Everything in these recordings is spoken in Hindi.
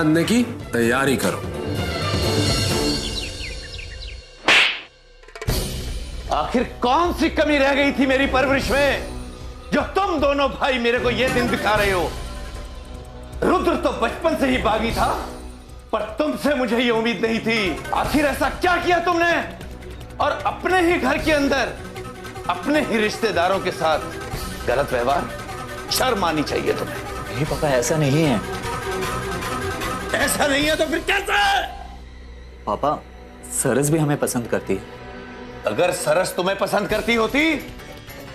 बांधने की तैयारी करो। आखिर कौन सी कमी रह गई थी मेरी परवरिश में जो तुम दोनों भाई मेरे को यह दिन दिखा रहे हो? रुद्र तो बचपन से ही बागी था, पर तुमसे मुझे ये उम्मीद नहीं थी। आखिर ऐसा क्या किया तुमने? और अपने ही घर के अंदर अपने ही रिश्तेदारों के साथ गलत व्यवहार, शर्म आनी चाहिए तुम्हें। नहीं पापा, ऐसा नहीं है। ऐसा नहीं है तो फिर कैसा है? पापा, सरस भी हमें पसंद करती है। अगर सरस तुम्हें पसंद करती होती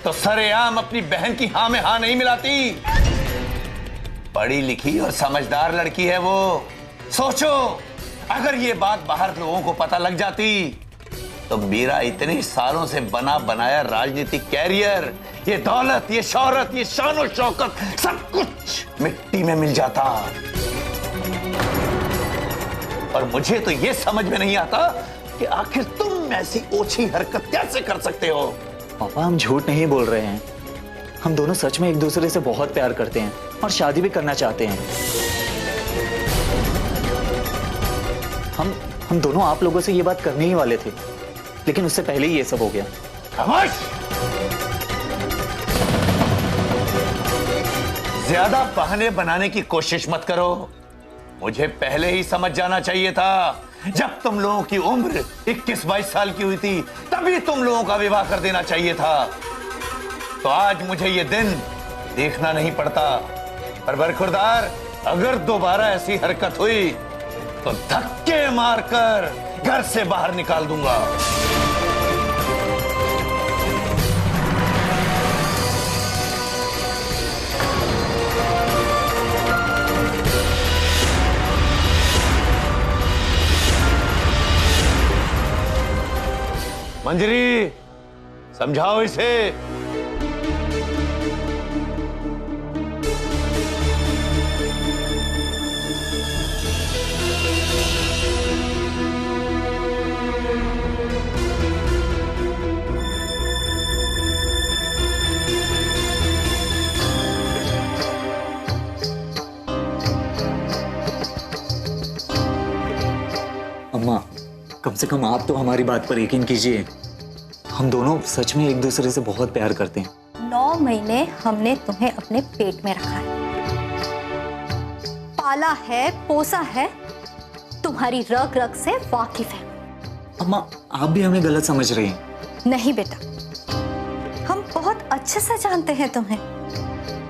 तो सरेआम अपनी बहन की हाँ में हाँ नहीं मिलाती। पढ़ी लिखी और समझदार लड़की है वो। सोचो, अगर ये बात बाहर लोगों को पता लग जाती तो मेरा इतने सालों से बना बनाया राजनीतिक कैरियर, ये दौलत, ये शोहरत, ये शान और शौकत, सब कुछ मिट्टी में मिल जाता। और मुझे तो ये समझ में नहीं आता कि आखिर तुम ऐसी ओछी हरकत कैसे कर सकते हो? पापा, हम झूठ नहीं बोल रहे हैं। हम दोनों सच में एक दूसरे से बहुत प्यार करते हैं और शादी भी करना चाहते हैं। हम दोनों आप लोगों से ये बात करने ही वाले थे, लेकिन उससे पहले ही ये सब हो गया। खामोश! ज्यादा बहाने बनाने की कोशिश मत करो। मुझे पहले ही समझ जाना चाहिए था। जब तुम लोगों की उम्र 21-22 साल की हुई थी, तभी तुम लोगों का विवाह कर देना चाहिए था। तो आज मुझे ये दिन देखना नहीं पड़ता। पर बरखुरदार, अगर दोबारा ऐसी हरकत हुई तो धक्के मारकर घर से बाहर निकाल दूंगा। मंजरी, समझाओ इसे। अम्मा, कम से कम आप तो हमारी बात पर यकीन कीजिए। हम दोनों सच में एक दूसरे से बहुत प्यार करते हैं। 9 महीने हमने तुम्हें अपने पेट में रखा है, पाला है, पोसा है, तुम्हारी रग रग से वाकिफ है। अम्मा, आप भी हमें गलत समझ रही हैं। नहीं बेटा, हम बहुत अच्छे से जानते हैं तुम्हें,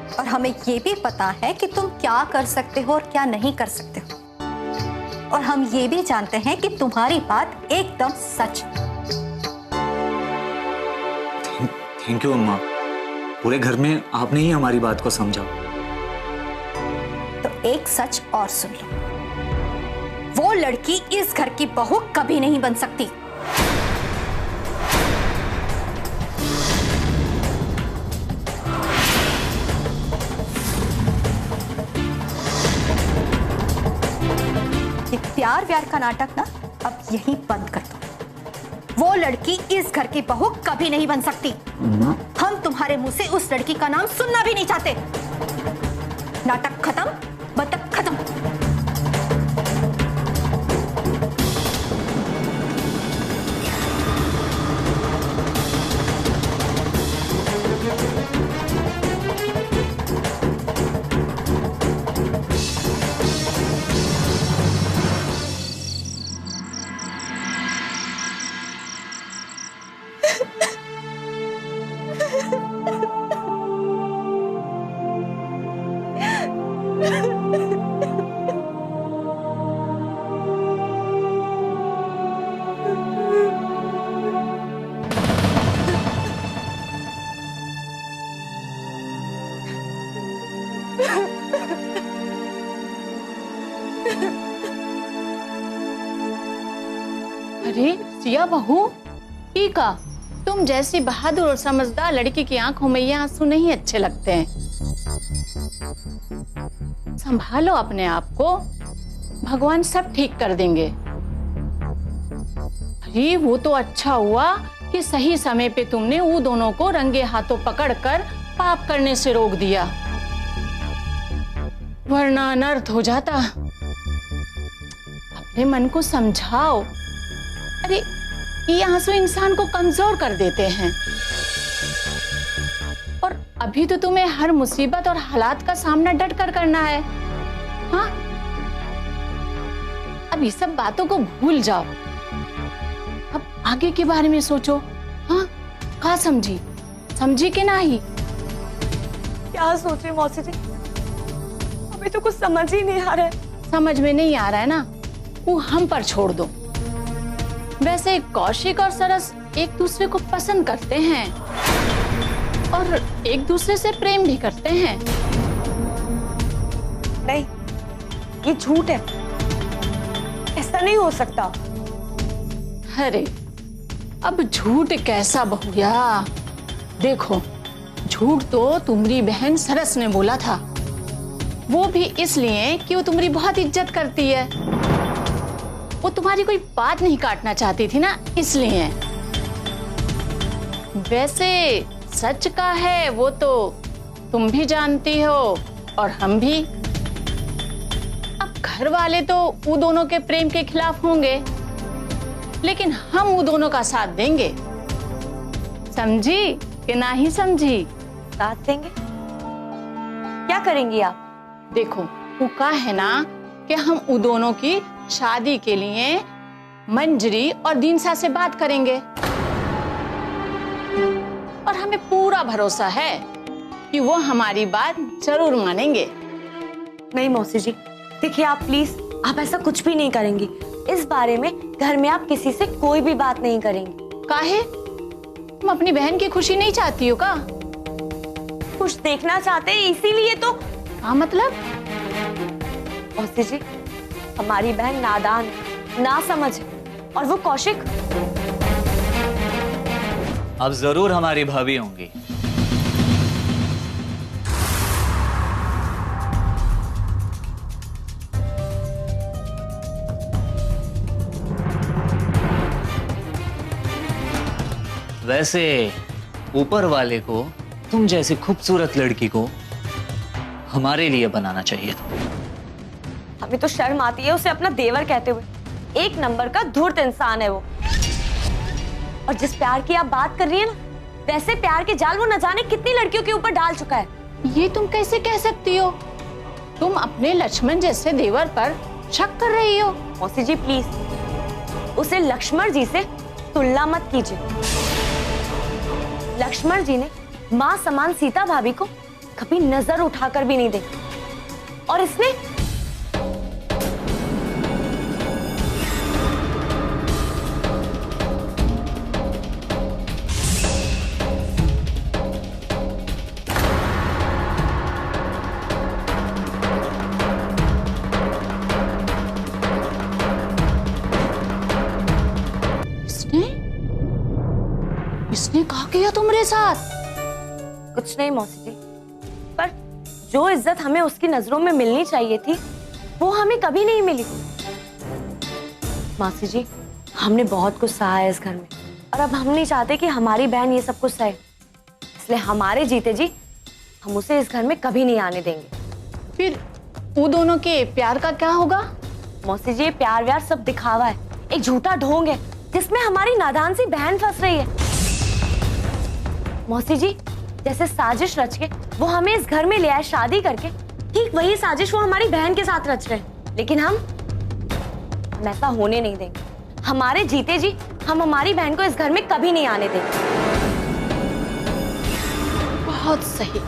और हमें ये भी पता है कि तुम क्या कर सकते हो और क्या नहीं कर सकते हो। और हम ये भी जानते हैं कि तुम्हारी बात एकदम सच। थैंक यू अम्मा। पूरे घर में आपने ही हमारी बात को समझा। तो एक सच और सुन लो, वो लड़की इस घर की बहू कभी नहीं बन सकती। ये प्यार व्यार का नाटक ना अब यहीं बंद कर दो। वो लड़की इस घर की बहू कभी नहीं बन सकती। हम तुम्हारे मुंह से उस लड़की का नाम सुनना भी नहीं चाहते। नाटक खत्म, मतलब खत्म। अरे सिया बहू, टीका, तुम जैसी बहादुर और समझदार लड़की की आंखों में ये आंसू नहीं अच्छे लगते हैं। संभालो अपने आप को, भगवान सब ठीक कर देंगे। अरे वो तो अच्छा हुआ कि सही समय पे तुमने वो दोनों को रंगे हाथों पकड़कर पाप करने से रोक दिया, वरना अनर्थ हो जाता। अपने मन को समझाओ। अरे ये आंसू इंसान को कमजोर कर देते हैं। और अभी तो तुम्हें हर मुसीबत और हालात का सामना डट कर करना है। हाँ, अब ये सब बातों को भूल जाओ, अब आगे के बारे में सोचो। हाँ, कहा समझी कि नहीं? क्या सोच रही मौसी जी? अभी तो कुछ समझ ही नहीं आ रहा है। समझ में नहीं आ रहा है ना, वो हम पर छोड़ दो। वैसे कौशिक और सरस एक दूसरे को पसंद करते हैं और एक दूसरे से प्रेम भी करते हैं। नहीं, ये झूठ है, ऐसा नहीं हो सकता। अरे अब झूठ कैसा बहुया? देखो, झूठ तो तुम्हारी बहन सरस ने बोला था, वो भी इसलिए कि वो तुम्हारी बहुत इज्जत करती है। वो तुम्हारी कोई बात नहीं काटना चाहती थी ना, इसलिए। वैसे सच का है वो तो तुम भी जानती हो और हम भी। अब घर वाले तो वो दोनों के प्रेम के खिलाफ होंगे, लेकिन हम वो दोनों का साथ देंगे। समझी कि नहीं समझी? साथ देंगे? क्या करेंगी आप? देखो, वो कहा है ना कि हम वो दोनों की शादी के लिए मंजरी और दीनसा से बात करेंगे, और हमें पूरा भरोसा है कि वो हमारी बात जरूर मानेंगे। नहीं मौसी जी, देखिए आप प्लीज, आप ऐसा कुछ भी नहीं करेंगी। इस बारे में घर में आप किसी से कोई भी बात नहीं करेंगी। काहे? तुम अपनी बहन की खुशी नहीं चाहती हो का? कुछ देखना चाहते हैं इसीलिए तो। हाँ, मतलब? मौसी जी, हमारी बहन नादान है, ना समझ है, और वो कौशिक। अब जरूर हमारी भाभी होंगी। वैसे ऊपर वाले को तुम जैसी खूबसूरत लड़की को हमारे लिए बनाना चाहिए था। हमें तो शर्म आती है उसे अपना देवर कहते हुए। एक नंबर का धूर्त इंसान है वो। और जिस प्यार की आप बात कर रही है ना, वैसे प्यार के जाल वो न जाने कितनी लड़कियों के ऊपर डाल चुका है। ये तुम कैसे कह सकती हो? तुम अपने लक्ष्मण जैसे देवर पर शक कर रही हो। मौसी जी प्लीज, उसे लक्ष्मण जी से तुलना मत कीजिए। लक्ष्मण जी ने मां समान सीता भाभी को कभी नजर उठाकर भी नहीं देखी, और इसने इसने कहा किया तुम्हारे साथ? कुछ नहीं मौसी जी, पर जो इज्जत हमें उसकी नजरों में मिलनी चाहिए थी वो हमें कभी नहीं मिली। मौसी जी, हमने बहुत कुछ सहा है इस घर में, और अब हम नहीं चाहते कि हमारी बहन ये सब कुछ सहे। इसलिए हमारे जीते जी हम उसे इस घर में कभी नहीं आने देंगे। फिर वो दोनों के प्यार का क्या होगा? मौसी जी, प्यार व्यार सब दिखावा है, एक झूठा ढोंग है जिसमें हमारी नादान सी बहन फंस रही है। मौसी जी, जैसे साजिश रच के वो हमें इस घर में ले आए शादी करके, ठीक वही साजिश वो हमारी बहन के साथ रच रहे हैं। लेकिन हम ऐसा होने नहीं देंगे। हमारे जीते जी हम हमारी बहन को इस घर में कभी नहीं आने देंगे। बहुत सही,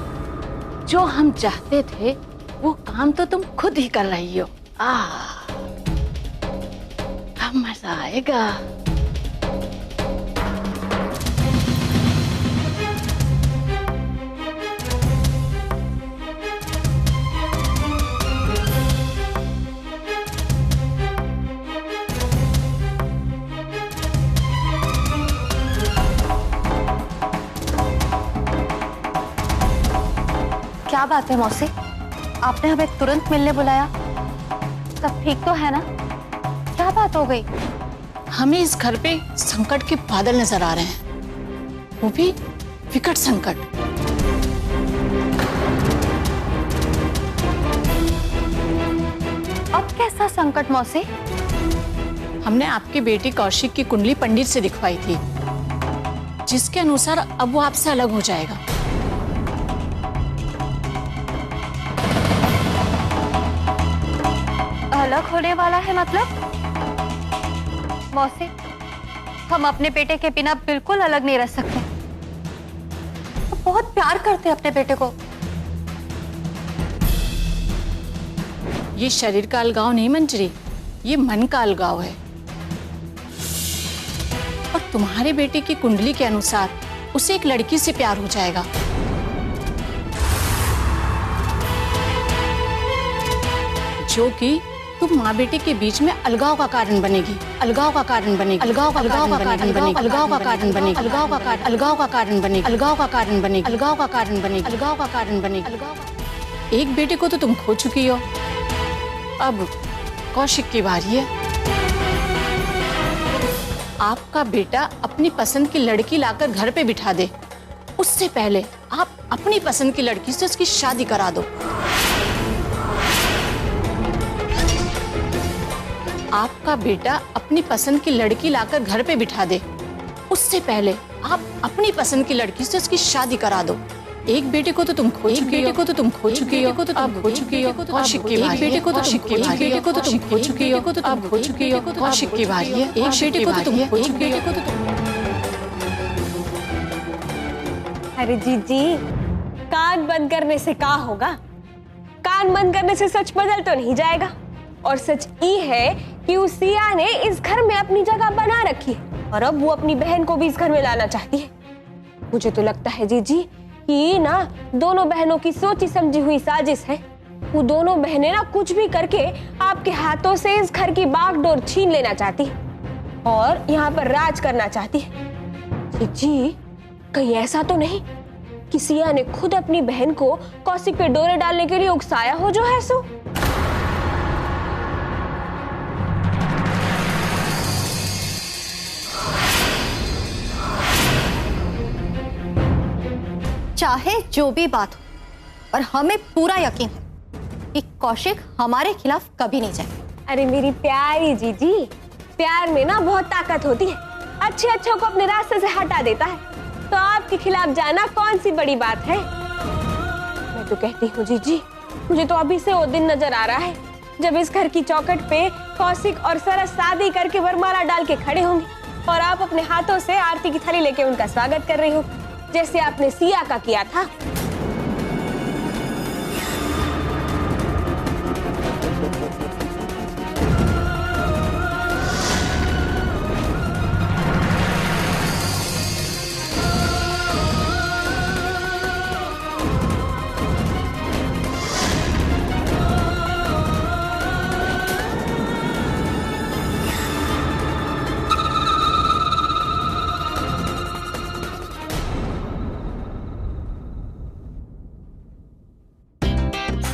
जो हम चाहते थे वो काम तो तुम खुद ही कर रही हो। अब मजा आएगा। क्या बात है मौसी, आपने हमें तुरंत मिलने बुलाया? सब ठीक तो है ना? क्या बात हो गई? हमें इस घर पे संकट के बादल नजर आ रहे हैं, वो भी विकट संकट। अब कैसा संकट मौसी? हमने आपके बेटे कौशिक की कुंडली पंडित से दिखवाई थी, जिसके अनुसार अब वो आपसे अलग हो जाएगा। अलग होने वाला है मतलब? मौसी, हम अपने बेटे के बिना बिल्कुल अलग नहीं रह सकते। वो बहुत प्यार करते हैं अपने बेटे को। ये शरीर का अलगाव नहीं मंजरी, ये मन का अलगाव है। और तुम्हारे बेटे की कुंडली के अनुसार उसे एक लड़की से प्यार हो जाएगा, जो कि तुम माँ बेटे के बीच में अलगाव का कारण बनेगी, अलगाव का कारण बनेगी, अलगाव का कारण बनेगी, अलगाव का कारण बनेगी, अलगाव का कारण, अलगाव का कारण बनेगी, अलगाव का कारण बनेगी, अलगाव का कारण बनेगी, अलगाव का कारण बनेगी, अलगाव। एक बेटे को तो तुम खो चुकी हो, अब कौशिक की बारी है। आपका बेटा अपनी पसंद की लड़की लाकर घर पे बिठा दे, उससे पहले आप अपनी पसंद की लड़की से उसकी शादी करा दो। आपका बेटा अपनी पसंद की लड़की लाकर घर पे बिठा दे, उससे पहले आप अपनी पसंद की लड़की से उसकी शादी करा दो। एक बेटे को तो तुम खो चुकी हो, बेटे को तो तुम खो चुकी हो, अब खो चुकी हो कौशिक की बारी। एक बेटे को तो तुम खो चुकी हो, बेटे को तो तुम खो चुकी हो, अब खो चुकी हो कौशिक की बारी है। एक बेटे को तो तुम खो चुकी हो, अरे जीजी, कान बंद करने से क्या होगा? कान बंद करने से सच बदल तो नहीं जाएगा। और सच ये है कि उस सिया ने इस घर में अपनी जगह बना रखी है और अब वो अपनी बहन को भी इस घर में लाना चाहती है। मुझे तो लगता है जीजी कि ये ना दोनों बहनों की सोची समझी हुई साजिश है। वो दोनों बहनें ना कुछ भी करके आपके हाथों से इस घर की बागडोर छीन लेना चाहती है और यहाँ पर राज करना चाहती है। जीजी, कहीं ऐसा तो नहीं कि सिया ने खुद अपनी बहन को कौशिक पे डोरे डालने के लिए उकसाया हो जो है सो? चाहे जो भी बात हो, पर हमें पूरा यकीन है कि कौशिक हमारे खिलाफ कभी नहीं जाए। अरे मेरी प्यारी जीजी, प्यार में ना बहुत ताकत होती है, अच्छे अच्छों को अपने रास्ते से हटा देता है। तो आपके खिलाफ जाना कौन सी बड़ी बात है? मैं तो कहती हूँ जीजी, मुझे तो अभी से वो दिन नजर आ रहा है जब इस घर की चौखट पे कौशिक और सरस शादी करके वरमाला डाल के खड़े होंगे और आप अपने हाथों से आरती की थाली लेके उनका स्वागत कर रही हो, जैसे आपने सिया का किया था।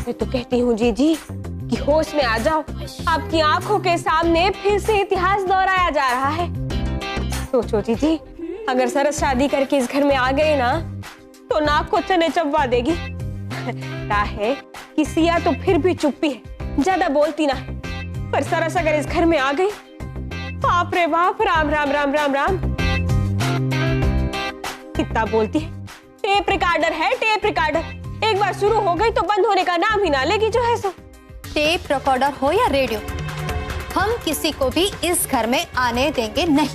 मैं तो कहती हूँ जीजी कि होश में आ जाओ, आपकी आंखों के सामने फिर से इतिहास दोहराया जा रहा है। सोचो जीजी, अगर सरस शादी करके इस घर में आ गए ना तो नाक को चने चबवा देगी। क्या है कि सिया तो फिर भी चुप्पी है, ज्यादा बोलती ना, पर सरस अगर इस घर में आ गई, बाप रे बाप, राम राम राम राम राम, कितना बोलती है। टेप रिकॉर्डर है, टेप रिकॉर्डर, एक बार शुरू हो गई तो बंद होने का नाम ही ना लेगी जो है सो। टेप रिकॉर्डर हो या रेडियो, हम किसी को भी इस घर में आने देंगे नहीं।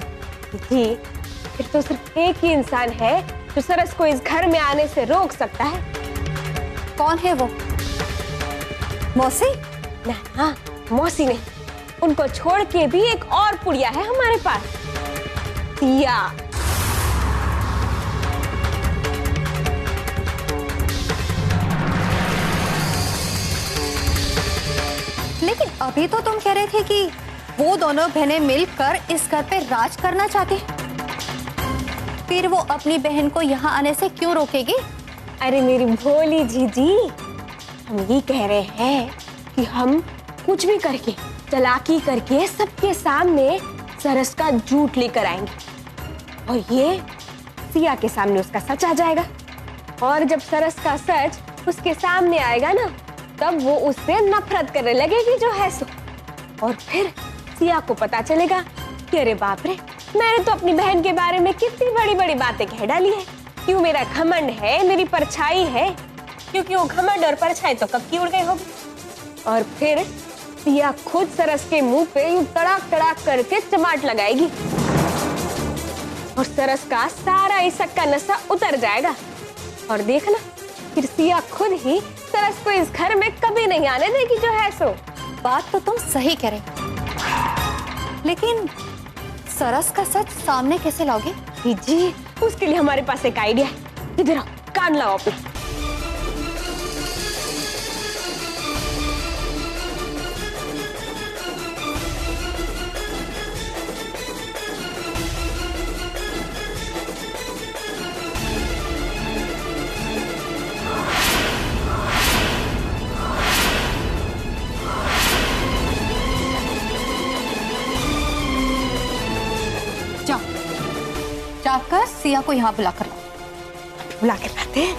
जी, फिर तो सिर्फ एक ही इंसान है जो सरस को इस घर में आने से रोक सकता है। कौन है वो? मौसी? ना, मौसी नहीं, उनको छोड़ के भी एक और पुड़िया है हमारे पास, सिया। लेकिन अभी तो तुम कह रहे थे कि वो दोनों बहनें मिलकर इस घर पे राज करना चाहती, फिर वो अपनी बहन को यहाँ आने से क्यों रोकेगी? अरे मेरी भोली जीजी, हम ये कह रहे हैं कि हम कुछ भी करके, चालाकी करके सबके सामने सरस का झूठ लेकर आएंगे और ये सिया के सामने उसका सच आ जाएगा। और जब सरस का सच उसके सामने आएगा ना, तब वो उससे नफरत करने लगेगी जो है सो। और फिर सिया को पता चलेगा कि अरे बाप रे, मैंने तो अपनी बहन के बारे में कितनी बड़ी बड़ी बातें कह डाली है। क्यों मेरा घमंड है, मेरी परछाई है, क्योंकि वो घमंड और परछाई तो कब की उड़ गई होगी। और फिर सिया खुद सरस के मुंह पे यूं तड़ाक तड़ाक करके चमाट लगाएगी और सरस का सारा इसक का नशा उतर जाएगा। और देखना फिर सिया खुद ही सरस को इस घर में कभी नहीं आने देगी जो है सो। बात तो तुम सही कह रही, लेकिन सरस का सच सामने कैसे लाओगे? जी, उसके लिए हमारे पास एक आइडिया है। इधर आओ, कान लाओ अपने। जाओ, जाकर सिया को यहाँ बुला कर लाओ। बुला के लाते हैं।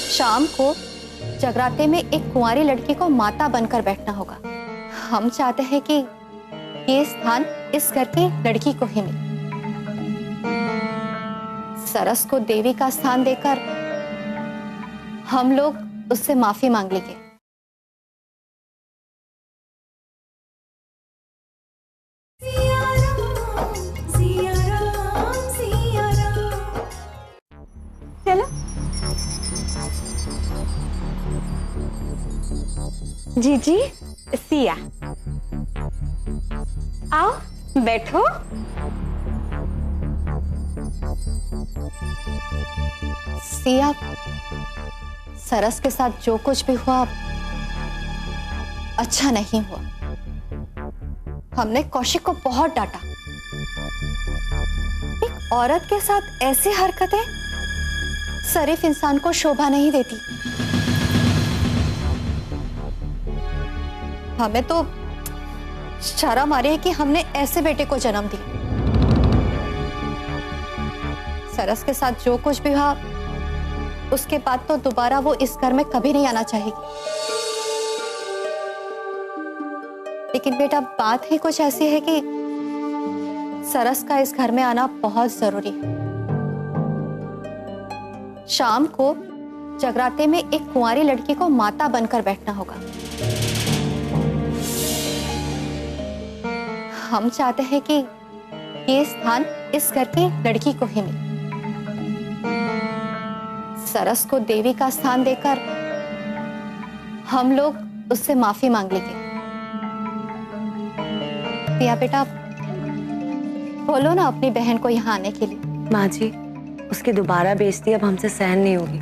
शाम को जगराते में एक कुंवारी लड़की को माता बनकर बैठना होगा। हम चाहते हैं कि ये स्थान इस घर की लड़की को ही मिले। सरस को देवी का स्थान देकर हम लोग उससे माफी मांग लेंगे। चलो जी, सिया आओ बैठो। सिया, सरस के साथ जो कुछ भी हुआ अच्छा नहीं हुआ। हमने कौशिक को बहुत डांटा। एक औरत के साथ ऐसी हरकतें शरीफ इंसान को शोभा नहीं देती। हमें तो शर्म आ रही है कि हमने ऐसे बेटे को जन्म दिया। सरस के साथ जो कुछ भी हुआ उसके बाद तो दोबारा वो इस घर में कभी नहीं आना चाहेगी। लेकिन बेटा, बात ही कुछ ऐसी है कि सरस का इस घर में आना बहुत जरूरी है। शाम को जगराते में एक कुंवारी लड़की को माता बनकर बैठना होगा। हम चाहते हैं कि ये स्थान इस घर की लड़की को ही मिले। सरस को देवी का स्थान देकर हम लोग उससे माफी मांग लेंगे। पिया बेटा, बोलो ना अपनी बहन को यहाँ आने के लिए। माँ जी, उसकी दोबारा बेइज्जती अब हमसे सहन नहीं होगी।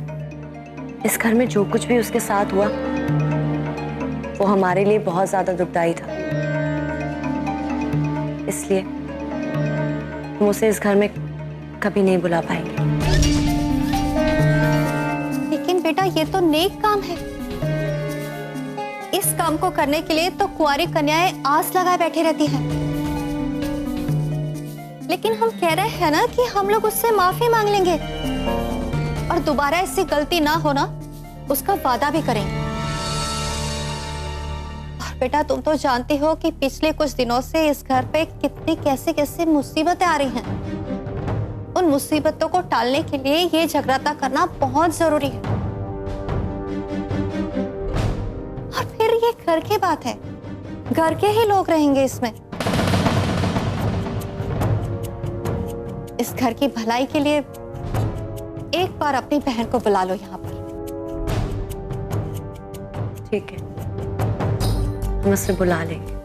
इस घर में जो कुछ भी उसके साथ हुआ वो हमारे लिए बहुत ज्यादा दुखदाई था, इसलिए हम उसे इस घर में कभी नहीं बुला पाएंगे। लेकिन बेटा, ये तो नेक काम है। इस काम को करने के लिए तो कुंवारी कन्याएं आस लगाए बैठी रहती हैं। लेकिन हम कह रहे हैं ना कि हम लोग उससे माफी मांग लेंगे और दोबारा ऐसी गलती ना होना उसका वादा भी करेंगे। और बेटा, तुम तो जानती हो कि पिछले कुछ दिनों से इस घर पे कितनी कैसे मुसीबतें आ रही हैं। उन मुसीबतों को टालने के लिए ये जगराता करना बहुत जरूरी है। और फिर ये घर की बात है, घर के ही लोग रहेंगे इसमें। इस घर की भलाई के लिए एक बार अपनी बहन को बुला लो यहाँ पर। ठीक है, हम उसे बुला लेंगे।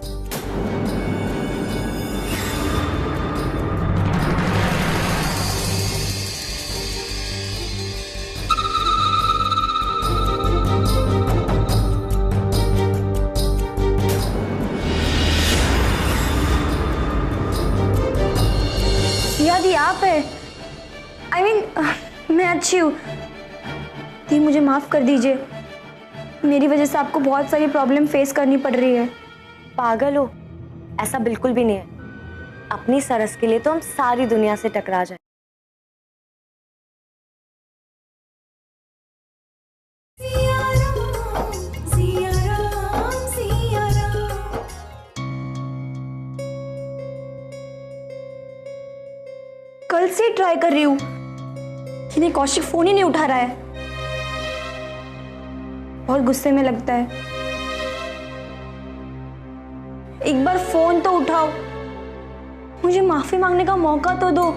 दी आप है। I mean, मैं अच्छी हूँ दी, मुझे माफ कर दीजिए। मेरी वजह से आपको बहुत सारी प्रॉब्लम फेस करनी पड़ रही है। पागल हो, ऐसा बिल्कुल भी नहीं है। अपनी सरस के लिए तो हम सारी दुनिया से टकरा जाए। कल से ट्राई कर रही हूँ, लेकिन कौशिक फोन ही नहीं उठा रहा है। बहुत गुस्से में लगता है। एक बार फोन तो उठाओ, मुझे माफी मांगने का मौका तो दो।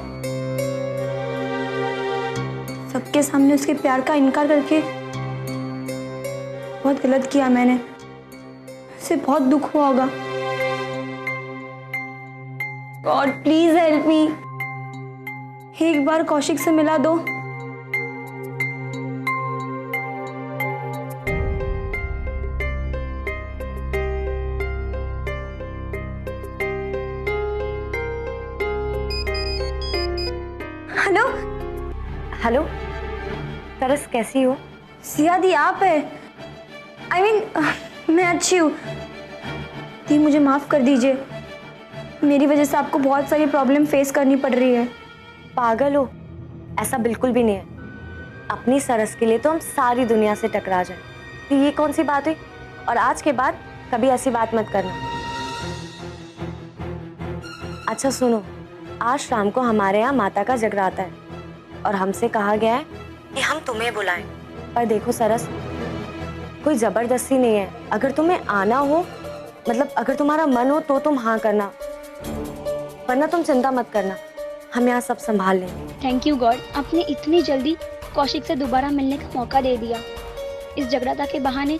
सबके सामने उसके प्यार का इनकार करके बहुत गलत किया मैंने। उसे बहुत दुख हुआ होगा। God please help me. एक बार कौशिक से मिला दो। हेलो हेलो सरस, कैसी हो? सिया दी आप है? I mean, मैं अच्छी हूँ दी, मुझे माफ कर दीजिए। मेरी वजह से आपको बहुत सारी प्रॉब्लम फेस करनी पड़ रही है। पागल हो, ऐसा बिल्कुल भी नहीं है। अपनी सरस के लिए तो हम सारी दुनिया से टकरा जाए। तो ये कौन सी बात हुई? और आज के बाद कभी ऐसी बात मत करना। अच्छा सुनो, आज शाम को हमारे यहाँ माता का जगराता है और हमसे कहा गया है कि हम तुम्हें बुलाएं। पर देखो सरस, कोई जबरदस्ती नहीं है। अगर तुम्हें आना हो, मतलब अगर तुम्हारा मन हो तो तुम हाँ करना, वरना तुम चिंता मत करना, हम यहाँ सब संभाल लेंगे। थैंक यू गॉड, आपने इतनी जल्दी कौशिक से दोबारा मिलने का मौका दे दिया। इस झगड़ाता के बहाने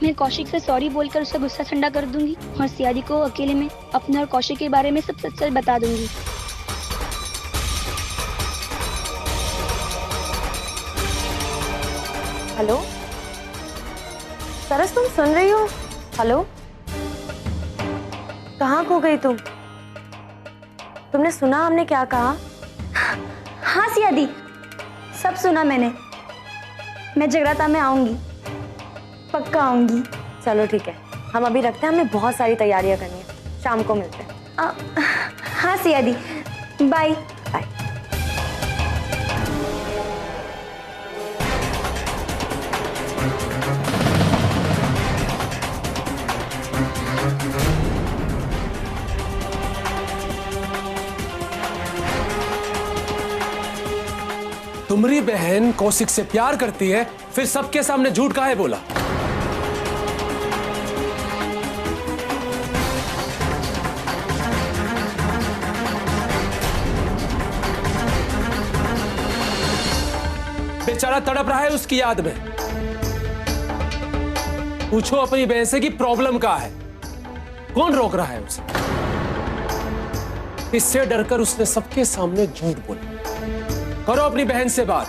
मैं कौशिक से सॉरी बोलकर उसका गुस्सा ठंडा कर दूंगी और सियादी को अकेले में अपने और कौशिक के बारे में सब सच सच बता दूंगी। हेलो सरस, तुम सुन रही हो? हेलो, कहाँ खो गई तुम? तुमने सुना हमने क्या कहा? हाँ सिया दी, सब सुना मैंने। मैं जगराता में आऊंगी, पक्का आऊंगी। चलो ठीक है, हम अभी रखते हैं, हमें बहुत सारी तैयारियां करनी है। शाम को मिलते हैं। हाँ सिया दी, बाय बाय। तुम्हारी बहन कौशिक से प्यार करती है, फिर सबके सामने झूठ काहे बोला? बेचारा तड़प रहा है उसकी याद में। पूछो अपनी बहन से कि प्रॉब्लम क्या है, कौन रोक रहा है उसे? इससे डरकर उसने सबके सामने झूठ बोला। करो अपनी बहन से बात।